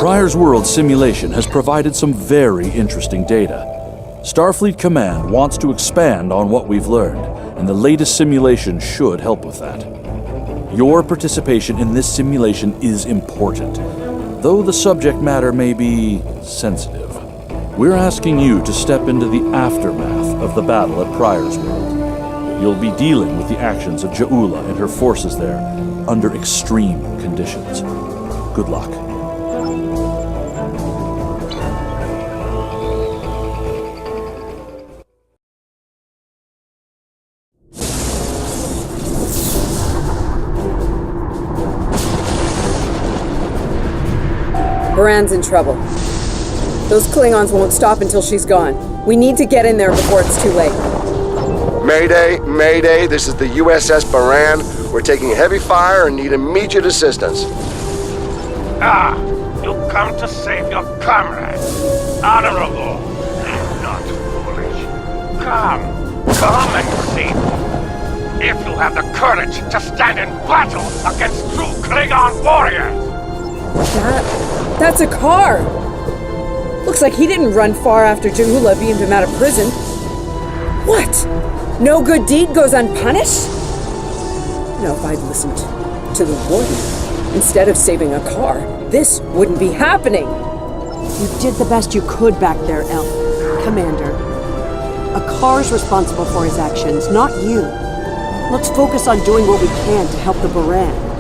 Pryor's World simulation has provided some very interesting data. Starfleet Command wants to expand on what we've learned, and the latest simulation should help with that. Your participation in this simulation is important, though the subject matter may be sensitive. We're asking you to step into the aftermath of the battle at Pryor's World. You'll be dealing with the actions of Ja'ula and her forces there under extreme conditions. Good luck. Buran's in trouble. Those Klingons won't stop until she's gone. We need to get in there before it's too late. Mayday, Mayday, this is the U.S.S. Buran. We're taking heavy fire and need immediate assistance. Ah, you come to save your comrade. Honorable, not foolish. Come and see. If you have the courage to stand in battle against true Klingon warriors. That's a car! Looks like he didn't run far after Ja'ula beamed him out of prison. What? No good deed goes unpunished? Now, if I'd listened to the warden instead of saving a car, this wouldn't be happening. You did the best you could back there, Elf. Commander. A car's responsible for his actions, not you. Let's focus on doing what we can to help the Buran.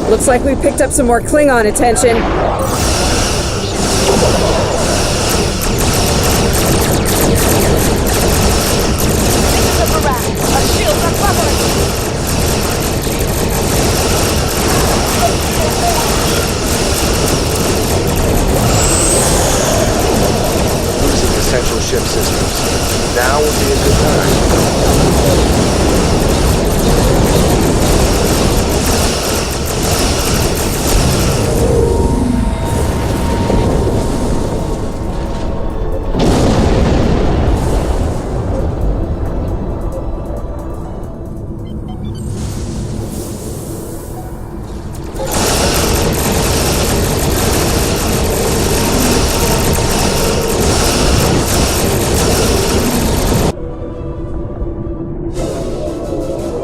Looks like we picked up some more Klingon attention. Losing essential ship systems. Now would be a good time.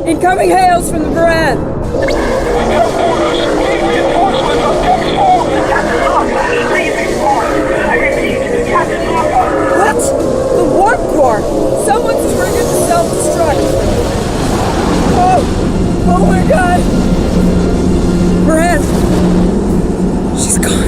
Incoming hails from the Buran! What? The warp core! Someone's triggered the self-destruct! Oh my god! Buran! She's gone.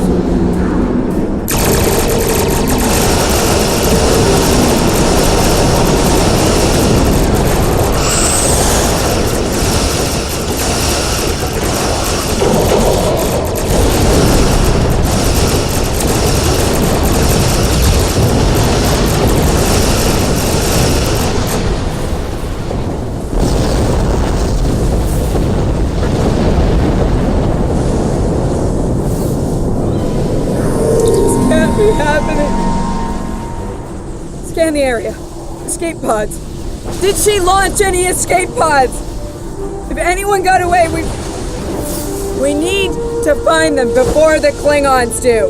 Happening. Scan the area. Escape pods. Did she launch any escape pods? If anyone got away, we need to find them before the Klingons do.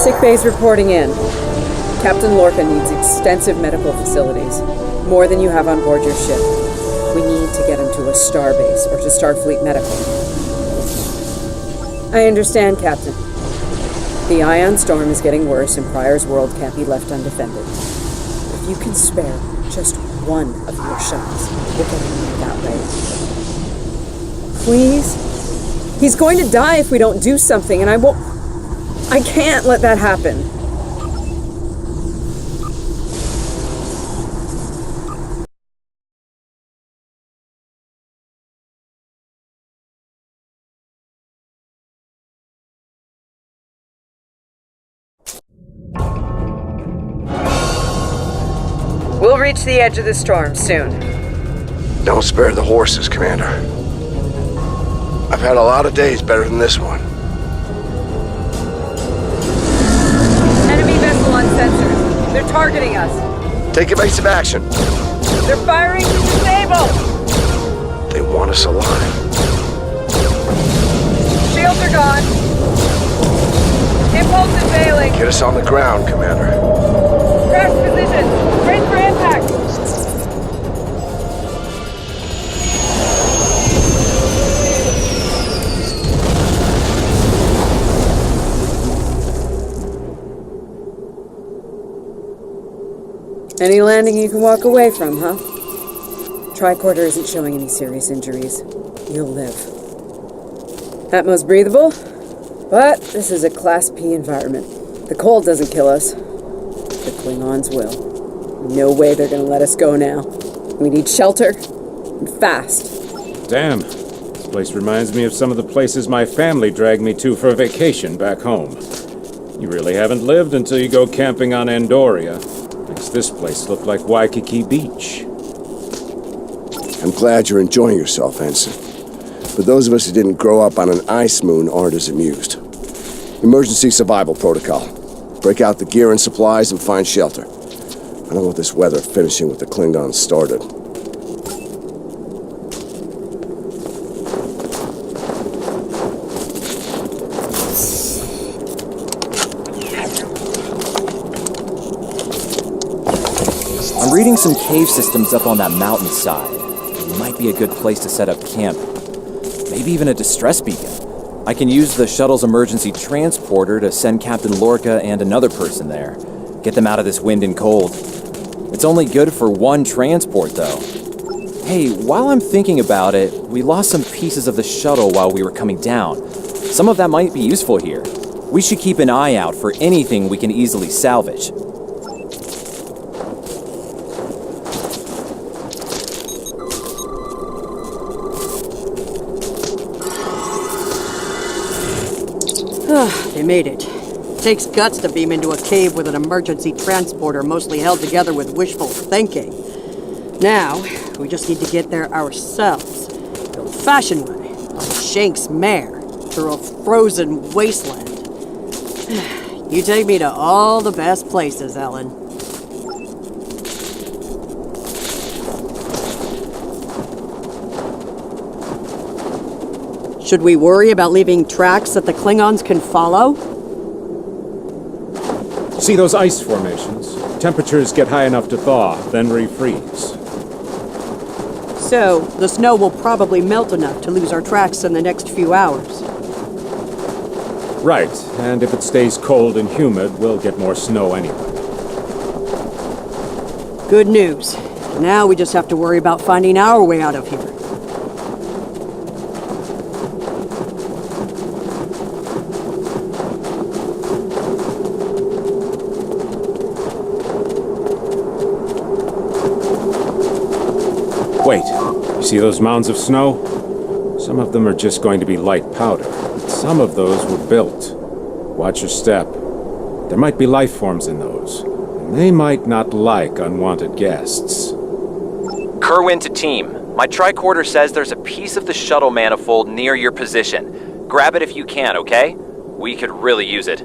Sick bay's reporting in. Captain Lorca needs extensive medical facilities, more than you have on board your ship. We need to get him to a starbase or to Starfleet Medical. I understand, Captain. The ion storm is getting worse and Pryor's world can't be left undefended. If you can spare just one of your shuttles, we'll get him that way. Please? He's going to die if we don't do something, and I can't let that happen. We'll reach the edge of the storm soon. Don't spare the horses, Commander. I've had a lot of days better than this one. Enemy vessel on sensors. They're targeting us. Take evasive action. They're firing to disable! They want us alive. Shields are gone. Impulse is failing. Get us on the ground, Commander. Crash position. Brace for impact. Any landing you can walk away from, huh? Tricorder isn't showing any serious injuries. You'll live. Atmos breathable, but this is a Class P environment. The cold doesn't kill us. The Klingons will. No way they're gonna let us go now. We need shelter, and fast. Damn. This place reminds me of some of the places my family dragged me to for a vacation back home. You really haven't lived until you go camping on Andoria. Makes this place look like Waikiki Beach. I'm glad you're enjoying yourself, Ensign. But those of us who didn't grow up on an ice moon aren't as amused. Emergency survival protocol. Break out the gear and supplies and find shelter. I don't want this weather finishing what the Klingons started. I'm reading some cave systems up on that mountainside. It might be a good place to set up camp. Maybe even a distress beacon. I can use the shuttle's emergency transporter to send Captain Lorca and another person there. Get them out of this wind and cold. It's only good for one transport, though. Hey, while I'm thinking about it, we lost some pieces of the shuttle while we were coming down. Some of that might be useful here. We should keep an eye out for anything we can easily salvage. They made it. Takes guts to beam into a cave with an emergency transporter mostly held together with wishful thinking. Now, we just need to get there ourselves. The old-fashioned way, on Shank's mare, through a frozen wasteland. You take me to all the best places, Ellen. Should we worry about leaving tracks that the Klingons can follow? See those ice formations? Temperatures get high enough to thaw, then refreeze. So, the snow will probably melt enough to lose our tracks in the next few hours. Right, and if it stays cold and humid, we'll get more snow anyway. Good news. Now we just have to worry about finding our way out of here. Wait, you see those mounds of snow? Some of them are just going to be light powder, but some of those were built. Watch your step. There might be life forms in those, and they might not like unwanted guests. Kerwin to team. My tricorder says there's a piece of the shuttle manifold near your position. Grab it if you can, okay? We could really use it.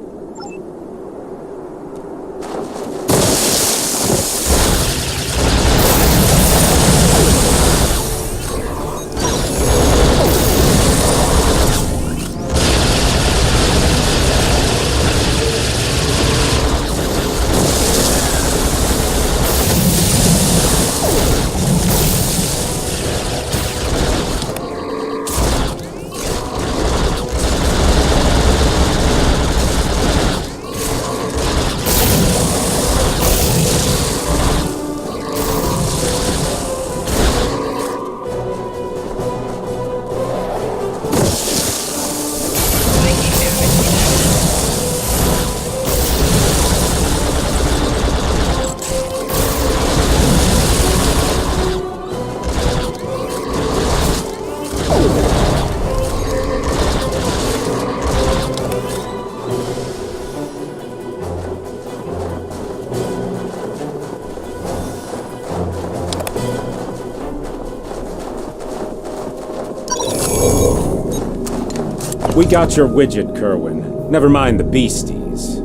We got your widget, Kerwin. Never mind the beasties.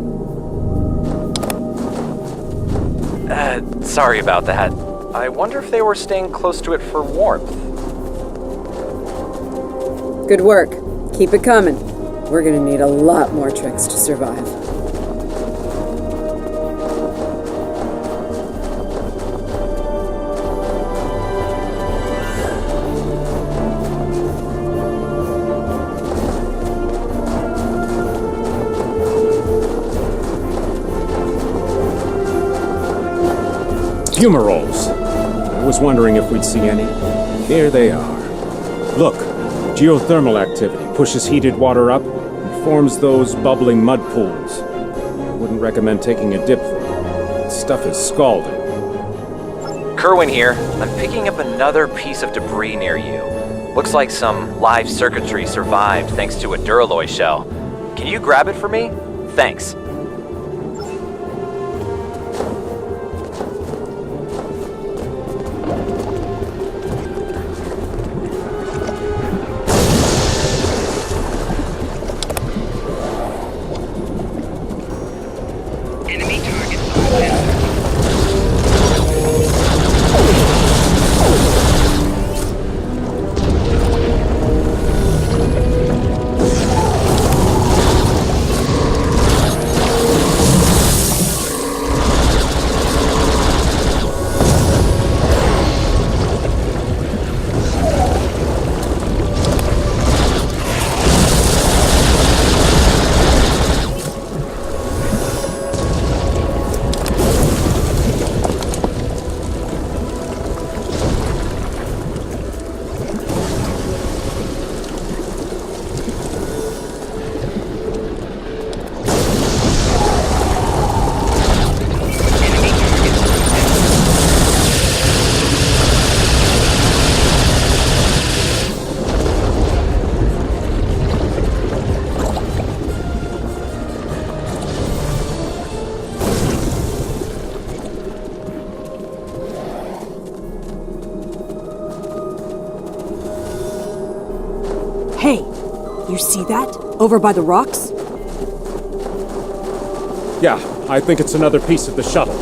Sorry about that. I wonder if they were staying close to it for warmth. Good work. Keep it coming. We're gonna need a lot more tricks to survive. Fumaroles. I was wondering if we'd see any. Here they are. Look, geothermal activity pushes heated water up and forms those bubbling mud pools. I wouldn't recommend taking a dip though. This stuff is scalding. Kerwin here. I'm picking up another piece of debris near you. Looks like some live circuitry survived thanks to a Duralloy shell. Can you grab it for me? Thanks. Enemy target located. Hey, you see that? Over by the rocks? Yeah, I think it's another piece of the shuttle.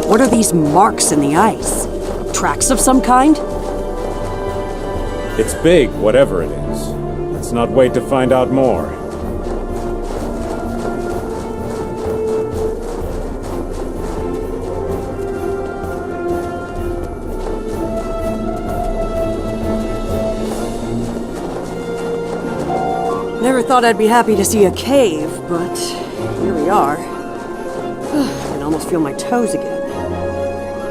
What are these marks in the ice? Tracks of some kind? It's big, whatever it is. Let's not wait to find out more. Never thought I'd be happy to see a cave, but here we are. I can almost feel my toes again.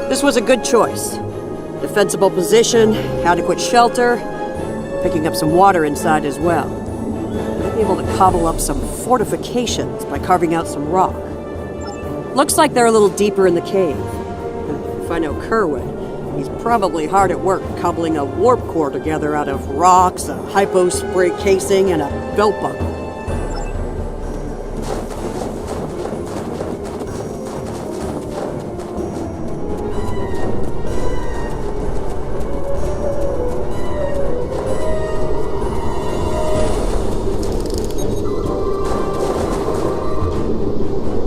This was a good choice. Defensible position, adequate shelter, picking up some water inside as well. Might be able to cobble up some fortifications by carving out some rock. Looks like they're a little deeper in the cave. If I know Kerwin, he's probably hard at work cobbling a warp core together out of rocks, a hypo spray casing, and a belt buckle.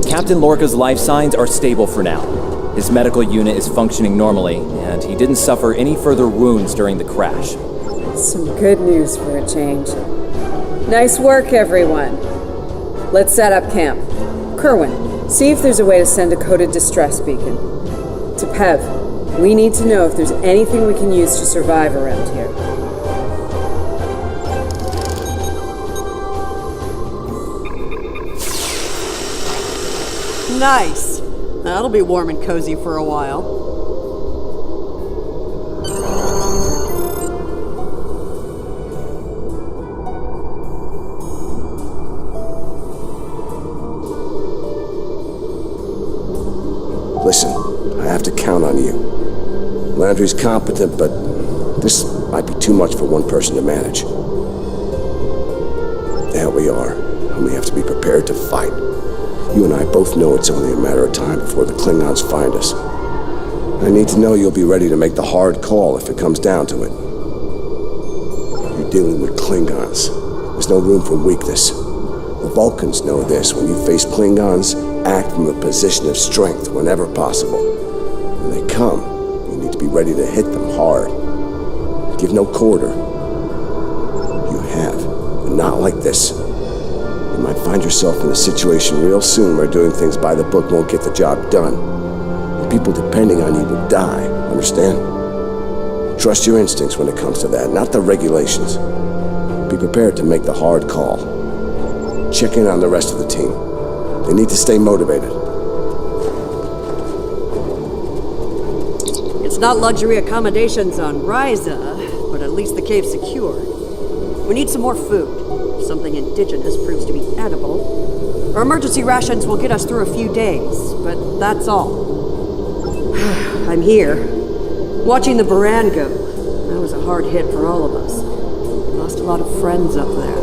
Captain Lorca's life signs are stable for now. His medical unit is functioning normally, and he didn't suffer any further wounds during the crash. Some good news for a change. Nice work, everyone. Let's set up camp. Kerwin, see if there's a way to send a coded distress beacon. To Pev, we need to know if there's anything we can use to survive around here. Nice. That'll be warm and cozy for a while. Listen, I have to count on you. Landry's competent, but this might be too much for one person to manage. There we are, and we have to be prepared to fight. You and I both know it's only a matter of time before the Klingons find us. I need to know you'll be ready to make the hard call if it comes down to it. You're dealing with Klingons. There's no room for weakness. The Vulcans know this. When you face Klingons, act from a position of strength whenever possible. When they come, you need to be ready to hit them hard. Give no quarter. You have, but not like this. You might find yourself in a situation real soon where doing things by the book won't get the job done. The people depending on you will die, understand? Trust your instincts when it comes to that, not the regulations. Be prepared to make the hard call. Check in on the rest of the team. They need to stay motivated. It's not luxury accommodations on Ryza, but at least the cave's secure. We need some more food. If something indigenous proves to be edible, our emergency rations will get us through a few days, but that's all. I'm here, watching the Buran go. That was a hard hit for all of us. We lost a lot of friends up there.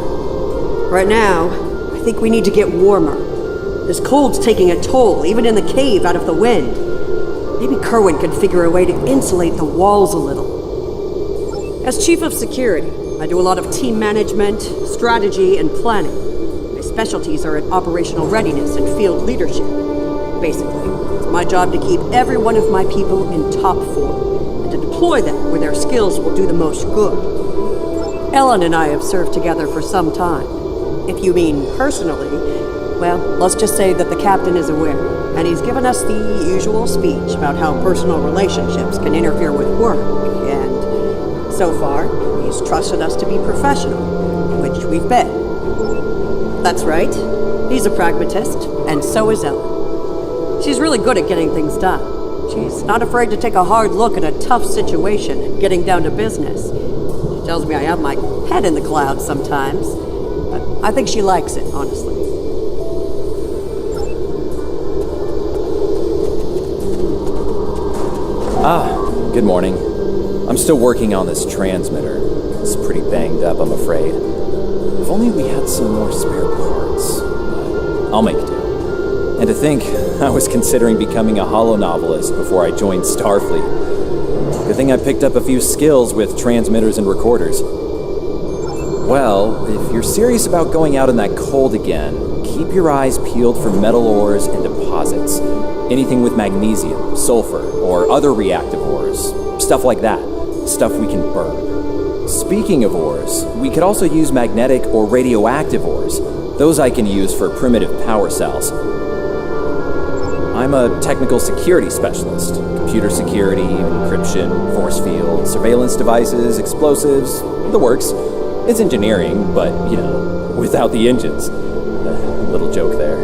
Right now, I think we need to get warmer. This cold's taking a toll, even in the cave out of the wind. Maybe Kerwin could figure a way to insulate the walls a little. As Chief of Security, I do a lot of team management, strategy, and planning. My specialties are in operational readiness and field leadership. Basically, it's my job to keep every one of my people in top form, and to deploy them where their skills will do the most good. Ellen and I have served together for some time. If you mean personally, well, let's just say that the captain is aware, and he's given us the usual speech about how personal relationships can interfere with work, and so far, he's trusted us to be professional, which we've been. That's right, he's a pragmatist, and so is Ellen. She's really good at getting things done. She's not afraid to take a hard look at a tough situation and getting down to business. She tells me I have my head in the clouds sometimes, but I think she likes it, honestly. Good morning. I'm still working on this transmitter. It's pretty banged up, I'm afraid. If only we had some more spare parts. But I'll make do. And to think, I was considering becoming a holonovelist before I joined Starfleet. Good thing I picked up a few skills with transmitters and recorders. Well, if you're serious about going out in that cold again, keep your eyes peeled for metal ores and deposits. Anything with magnesium, sulfur, or other reactive ores. Stuff like that. Stuff we can burn. Speaking of ores, we could also use magnetic or radioactive ores. Those I can use for primitive power cells. I'm a technical security specialist. Computer security, encryption, force field, surveillance devices, explosives, the works. It's engineering, but, you know, without the engines. Little joke there.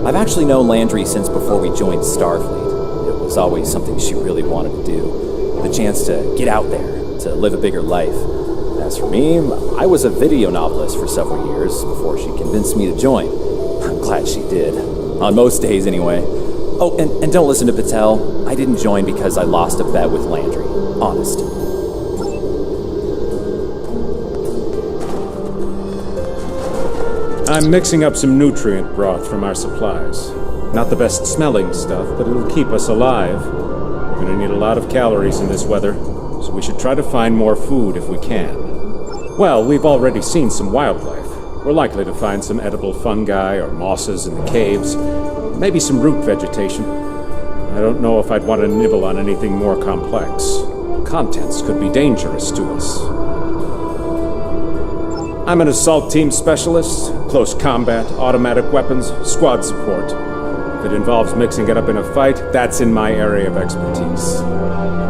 I've actually known Landry since before we joined Starfleet. It was always something she really wanted to do. The chance to get out there, to live a bigger life. As for me, I was a video novelist for several years before she convinced me to join. I'm glad she did. On most days, anyway. Oh, and don't listen to Patel. I didn't join because I lost a bet with Landry. Honest. I'm mixing up some nutrient broth from our supplies. Not the best smelling stuff, but it'll keep us alive. We're gonna need a lot of calories in this weather, so we should try to find more food if we can. Well, we've already seen some wildlife. We're likely to find some edible fungi or mosses in the caves, maybe some root vegetation. I don't know if I'd want to nibble on anything more complex. Contents could be dangerous to us. I'm an assault team specialist, close combat, automatic weapons, squad support. If it involves mixing it up in a fight, that's in my area of expertise.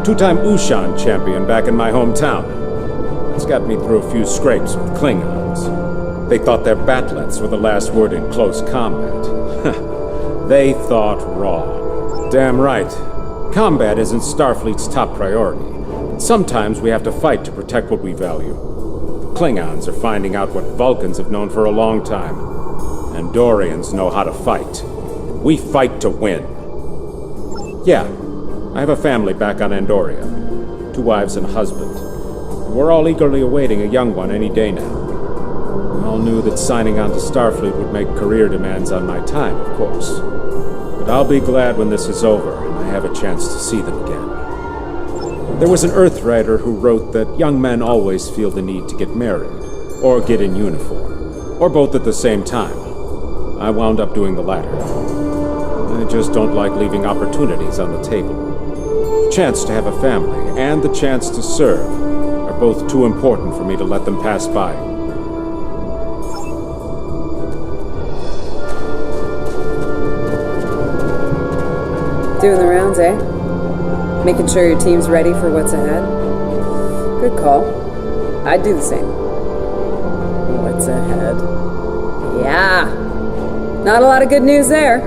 Two-time Ushan champion back in my hometown. It's got me through a few scrapes with Klingons. They thought their batlets were the last word in close combat. They thought wrong. Damn right. Combat isn't Starfleet's top priority. Sometimes we have to fight to protect what we value. Klingons are finding out what Vulcans have known for a long time. Andorians know how to fight. We fight to win. Yeah, I have a family back on Andoria. 2 wives and a husband. We're all eagerly awaiting a young one any day now. We all knew that signing on to Starfleet would make career demands on my time, of course. But I'll be glad when this is over and I have a chance to see them again. There was an Earthwriter who wrote that young men always feel the need to get married, or get in uniform, or both at the same time. I wound up doing the latter. I just don't like leaving opportunities on the table. The chance to have a family and the chance to serve are both too important for me to let them pass by. Doing the rounds, eh? Making sure your team's ready for what's ahead? Good call. I'd do the same. What's ahead? Yeah! Not a lot of good news there.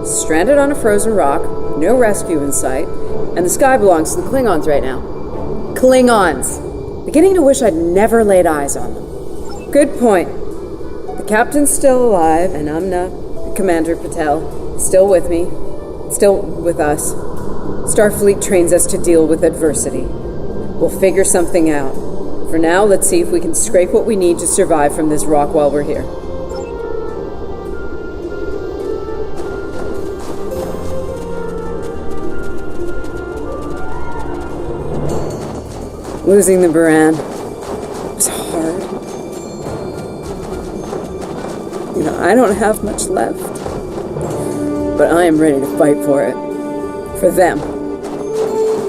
Stranded on a frozen rock, no rescue in sight, and the sky belongs to the Klingons right now. Klingons! Beginning to wish I'd never laid eyes on them. Good point. The captain's still alive, and Amna, Commander Patel, is still with me. Still with us. Starfleet trains us to deal with adversity. We'll figure something out. For now, let's see if we can scrape what we need to survive from this rock while we're here. Losing the Buran was hard. You know, I don't have much left. But I am ready to fight for it. For them.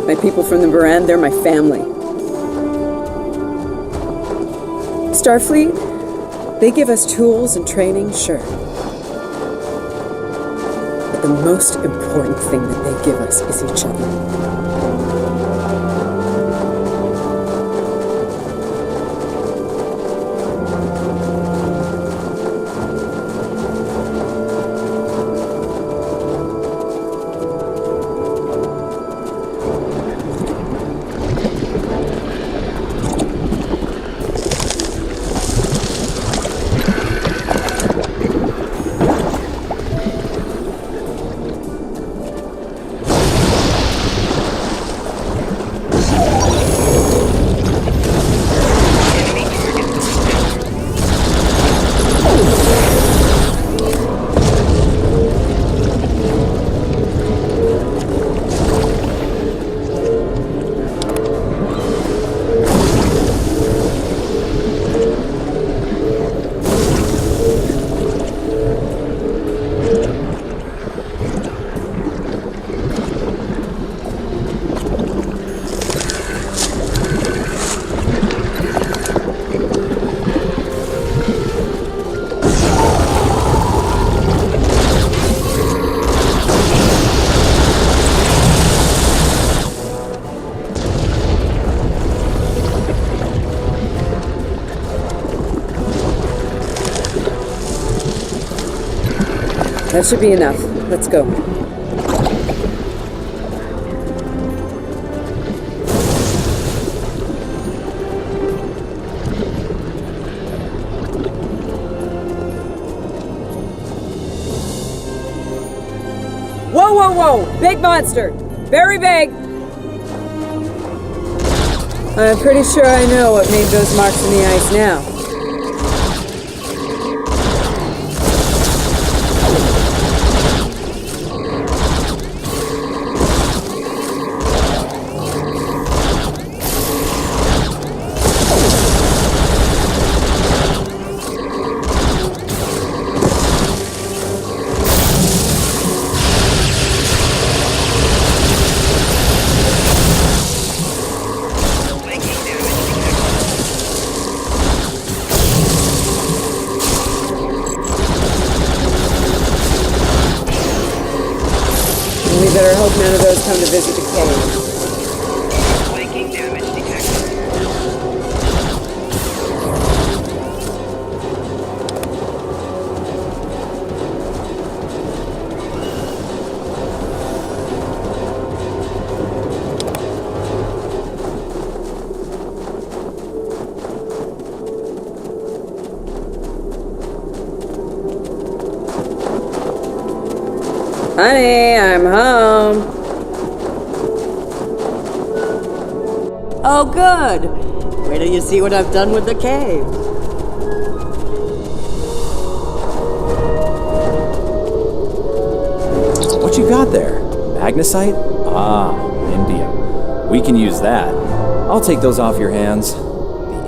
My people from the Buran, they're my family. Starfleet, they give us tools and training, sure. But the most important thing that they give us is each other. That should be enough. Let's go. Whoa, whoa, whoa! Big monster! Very big! I'm pretty sure I know what made those marks in the ice now. We better hope none of those come to visit the cave. Making damage detected. Honey, I'm home. Oh, good. Wait till you see what I've done with the cave. What you got there? Magnesite? Ah, indium. We can use that. I'll take those off your hands. The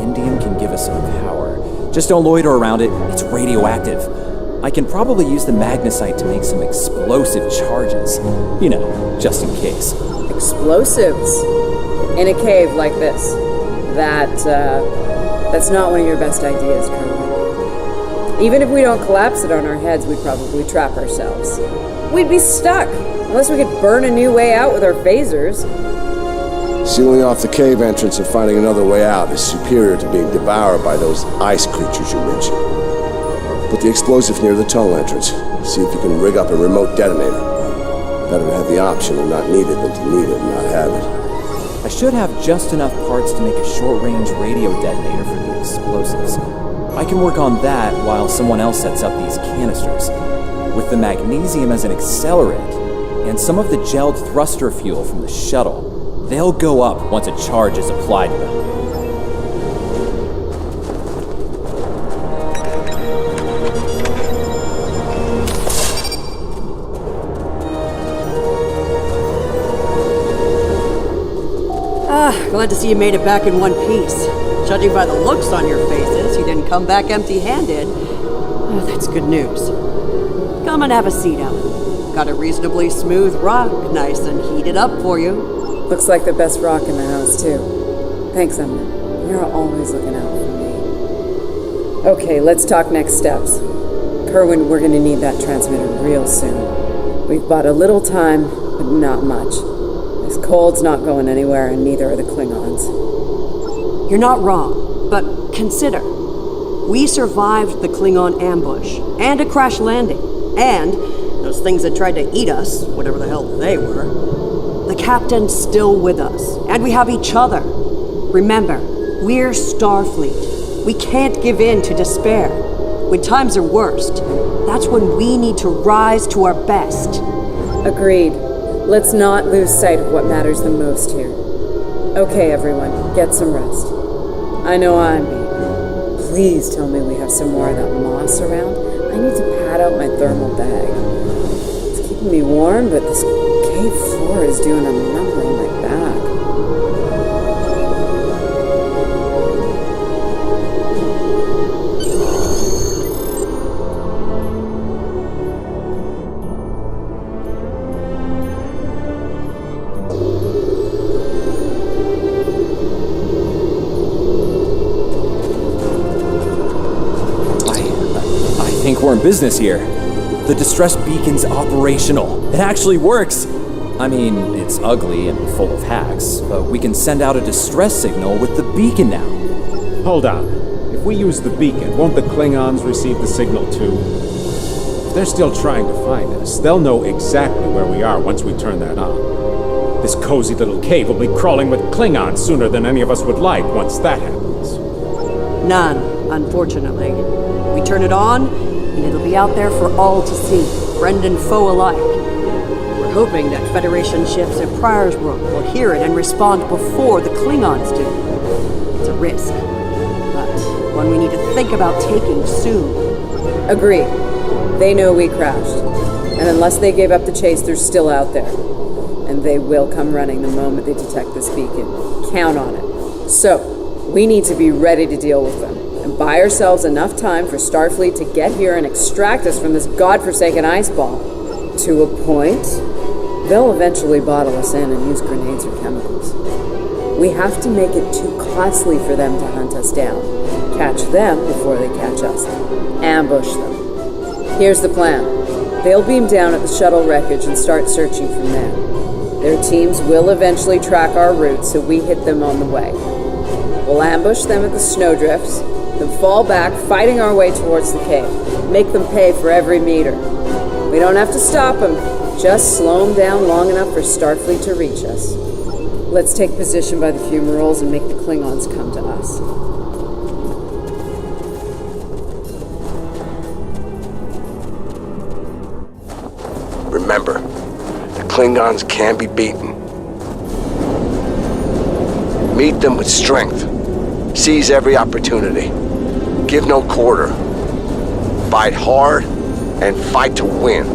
indium can give us some power. Just don't loiter around it. It's radioactive. I can probably use the magnesite to make some explosive charges. You know, just in case. Explosives? In a cave like this? That's not one of your best ideas, Colonel. Even if we don't collapse it on our heads, we'd probably trap ourselves. We'd be stuck, unless we could burn a new way out with our phasers. Sealing off the cave entrance and finding another way out is superior to being devoured by those ice creatures you mentioned. Put the explosive near the tunnel entrance. See if you can rig up a remote detonator. Better to have the option of not need it than to need it and not have it. I should have just enough parts to make a short-range radio detonator for the explosives. I can work on that while someone else sets up these canisters. With the magnesium as an accelerant, and some of the gelled thruster fuel from the shuttle, they'll go up once a charge is applied to them. Glad to see you made it back in one piece. Judging by the looks on your faces, you didn't come back empty-handed. Oh, that's good news. Come and have a seat, Ellen. Got a reasonably smooth rock, nice and heated up for you. Looks like the best rock in the house, too. Thanks, Emma. You're always looking out for me. Okay, let's talk next steps. Kerwin, we're gonna need that transmitter real soon. We've bought a little time, but not much. This cold's not going anywhere, and neither are the Klingons. You're not wrong, but consider. We survived the Klingon ambush, and a crash landing, and those things that tried to eat us, whatever the hell they were. The captain's still with us, and we have each other. Remember, we're Starfleet. We can't give in to despair. When times are worst, that's when we need to rise to our best. Agreed. Let's not lose sight of what matters the most here. Okay, everyone, get some rest. I know I'm beat. Please tell me we have some more of that moss around. I need to pad out my thermal bag. It's keeping me warm, but this cave floor is doing a number on my back. I think we're in business here. The distress beacon's operational. It actually works. I mean, it's ugly and full of hacks, but we can send out a distress signal with the beacon now. Hold on. If we use the beacon, won't the Klingons receive the signal too? If they're still trying to find us, they'll know exactly where we are once we turn that on. This cozy little cave will be crawling with Klingons sooner than any of us would like once that happens. None, unfortunately. We turn it on, and it'll be out there for all to see, friend and foe alike. We're hoping that Federation ships at Pryor's Room will hear it and respond before the Klingons do. It's a risk, but one we need to think about taking soon. Agreed. They know we crashed. And unless they gave up the chase, they're still out there. And they will come running the moment they detect this beacon. Count on it. So, we need to be ready to deal with them. And buy ourselves enough time for Starfleet to get here and extract us from this godforsaken ice ball. To a point, they'll eventually bottle us in and use grenades or chemicals. We have to make it too costly for them to hunt us down. Catch them before they catch us. Ambush them. Here's the plan. They'll beam down at the shuttle wreckage and start searching from there. Their teams will eventually track our route, so we hit them on the way. We'll ambush them at the snowdrifts, then fall back, fighting our way towards the cave. Make them pay for every meter. We don't have to stop them, just slow them down long enough for Starfleet to reach us. Let's take position by the fumaroles and make the Klingons come to us. Remember, the Klingons can be beaten. Meet them with strength. Seize every opportunity. Give no quarter. Fight hard and fight to win.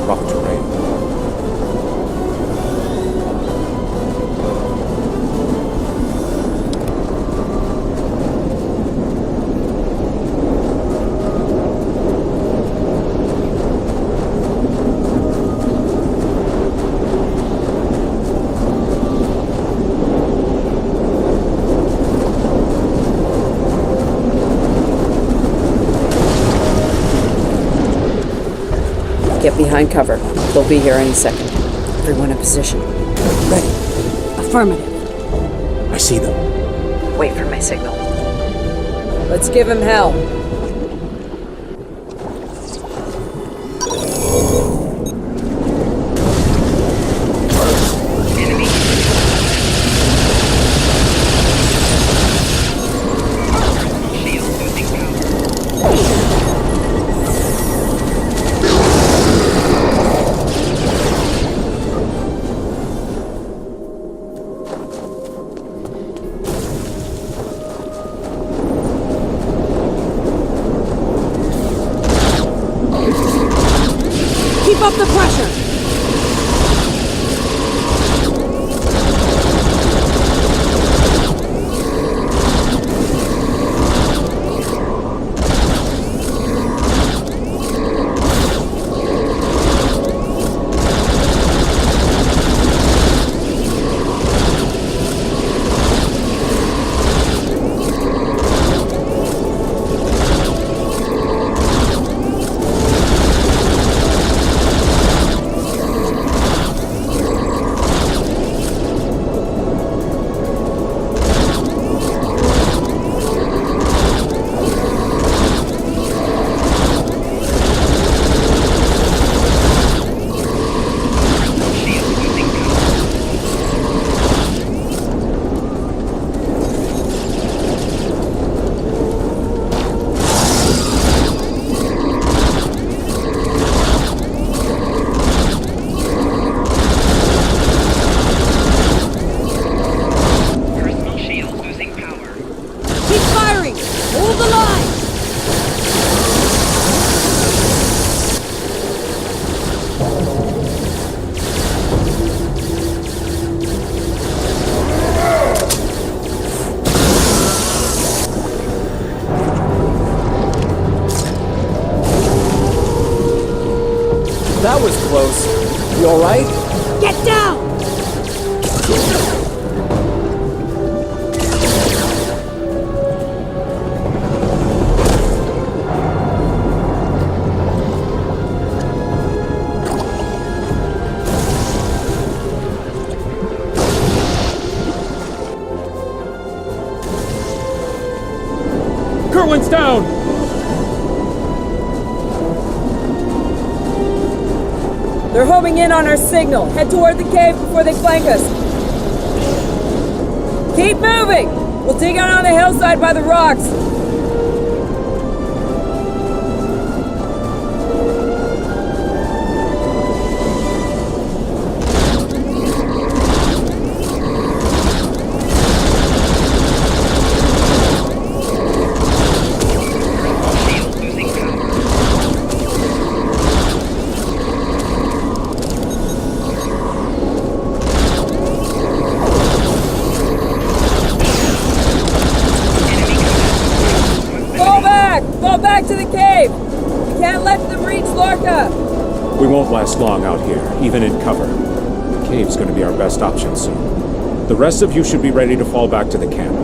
rough terrain. Get behind cover. They'll be here any second. Everyone in position. Ready. Affirmative. I see them. Wait for my signal. Let's give him hell. Keep up the pressure! That was close. You alright? Get down! Kerwin's down! They're homing in on our signal. Head toward the cave before they flank us. Keep moving! We'll dig out on the hillside by the rocks. Back to the cave! We can't let them reach Lorca! We won't last long out here, even in cover. The cave's gonna be our best option soon. The rest of you should be ready to fall back to the camp.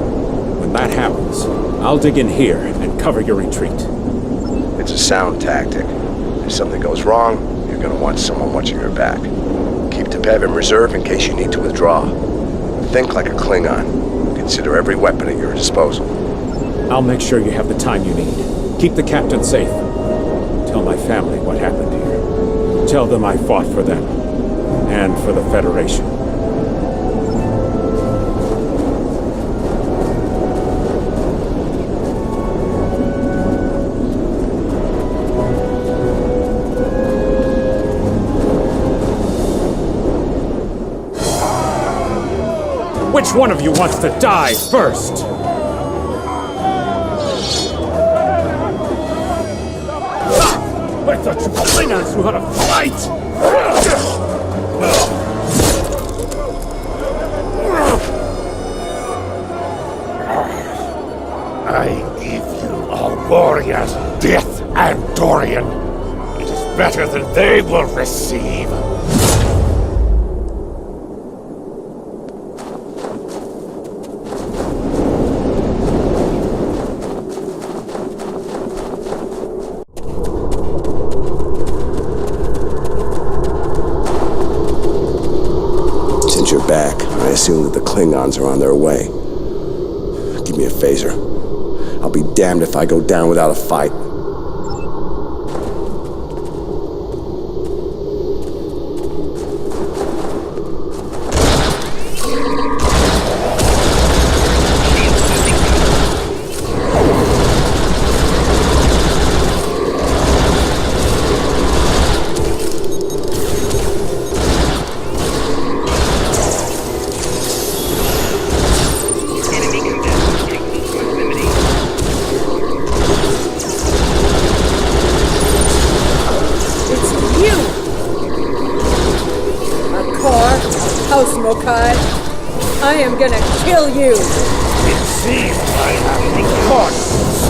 When that happens, I'll dig in here and cover your retreat. It's a sound tactic. If something goes wrong, you're gonna want someone watching your back. Keep the Bev in reserve in case you need to withdraw. Think like a Klingon. Consider every weapon at your disposal. I'll make sure you have the time you need. Keep the captain safe. Tell my family what happened here. Tell them I fought for them. And for the Federation. Which one of you wants to die first? I thought you Klingons knew how to fight! better than they will receive. Since you're back, I assume that the Klingons are on their way. Give me a phaser. I'll be damned if I go down without a fight. I am gonna kill you! It seems I have been caught,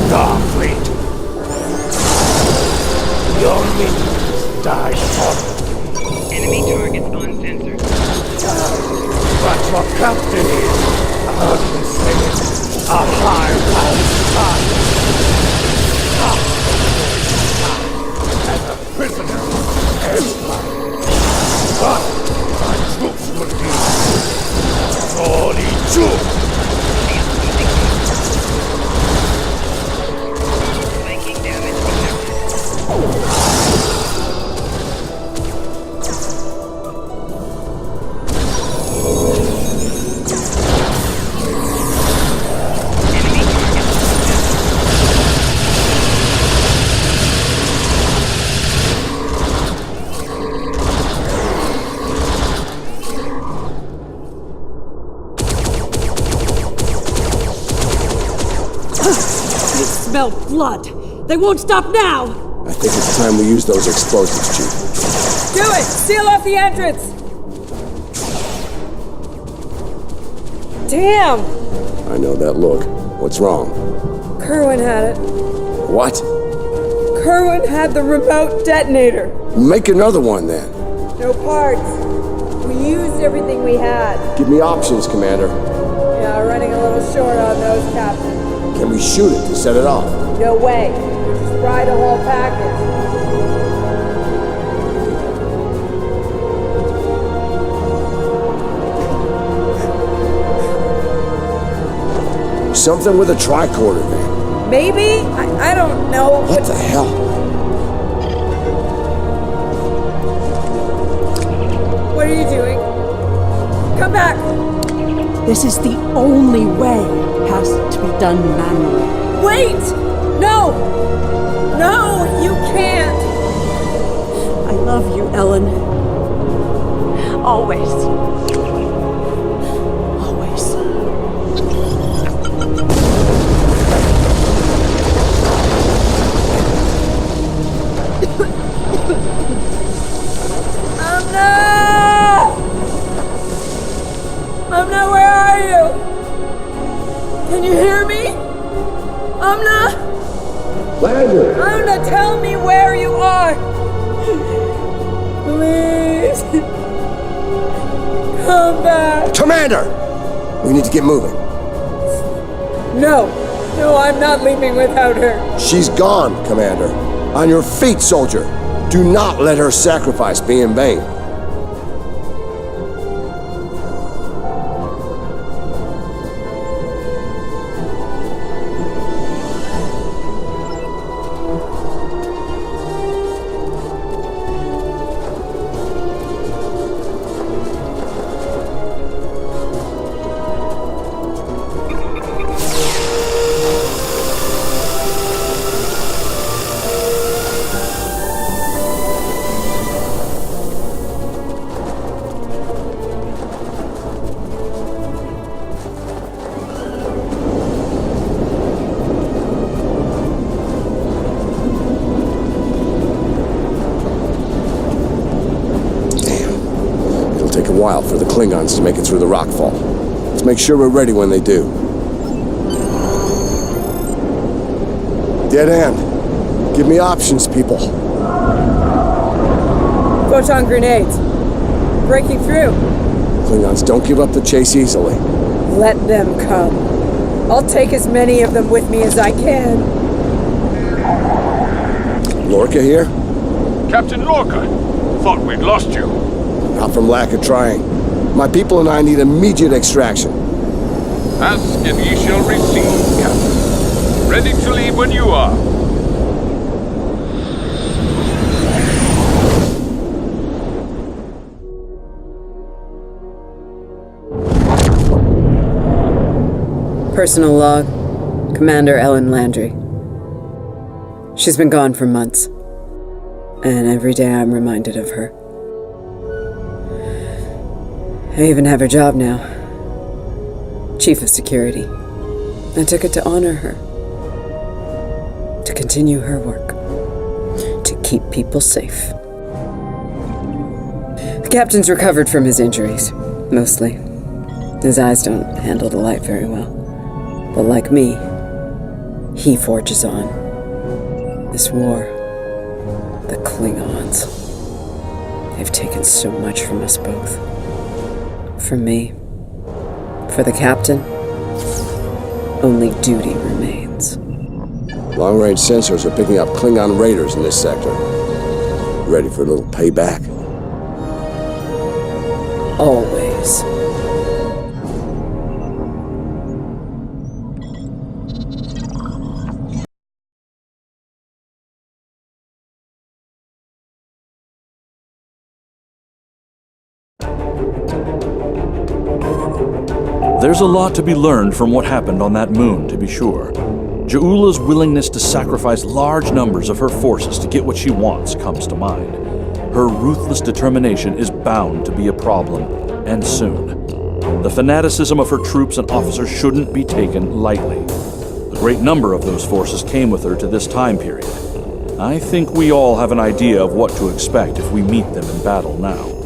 Starfleet. Your minions died for Enemy targets uncensored. but your captain is, how do you say it, a high-powered as a prisoner of but my troops will be sorely chewed. Flanking damage detected. Smell blood. They won't stop now. I think it's time we use those explosives, Chief. Do it! Seal off the entrance! Damn! I know that look. What's wrong? Kerwin had it. What? Kerwin had the remote detonator. Make another one then. No parts. We used everything we had. Give me options, Commander. Yeah, running a little short on those, Captain. Can we shoot it to set it off? No way. We just fry the whole package. Something with a tricorder, man. Maybe? I don't know. What the hell? What are you doing? Come back! This is the only way. Has to be done manually. Wait! No! No, you can't! I love you, Ellen. Always. Always. Amna, where are you? Can you hear me? Amna? Landon! Amna, tell me where you are! Please! Come back! Commander! We need to get moving. No! No, I'm not leaving without her. She's gone, Commander. On your feet, soldier. Do not let her sacrifice be in vain. While for the Klingons to make it through the rockfall. Let's make sure we're ready when they do. Dead end. Give me options, people. Photon grenades. Breaking through. Klingons don't give up the chase easily. Let them come. I'll take as many of them with me as I can. Lorca here? Captain Lorca, thought we'd lost you. Not from lack of trying. My people and I need immediate extraction. Ask and ye shall receive, Captain. Ready to leave when you are. Personal log. Commander Ellen Landry. She's been gone for months. And every day I'm reminded of her. I even have her job now. Chief of Security. I took it to honor her. To continue her work. To keep people safe. The captain's recovered from his injuries. Mostly. His eyes don't handle the light very well. But like me, he forges on. This war, the Klingons, they've taken so much from us both. From me, for the captain, only duty remains. Long-range sensors are picking up Klingon raiders in this sector. Ready for a little payback? Always. There's a lot to be learned from what happened on that moon, to be sure. Ja'ula's willingness to sacrifice large numbers of her forces to get what she wants comes to mind. Her ruthless determination is bound to be a problem, and soon. The fanaticism of her troops and officers shouldn't be taken lightly. A great number of those forces came with her to this time period. I think we all have an idea of what to expect if we meet them in battle now.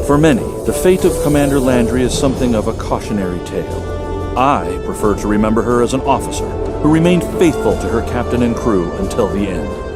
For many, the fate of Commander Landry is something of a cautionary tale. I prefer to remember her as an officer who remained faithful to her captain and crew until the end.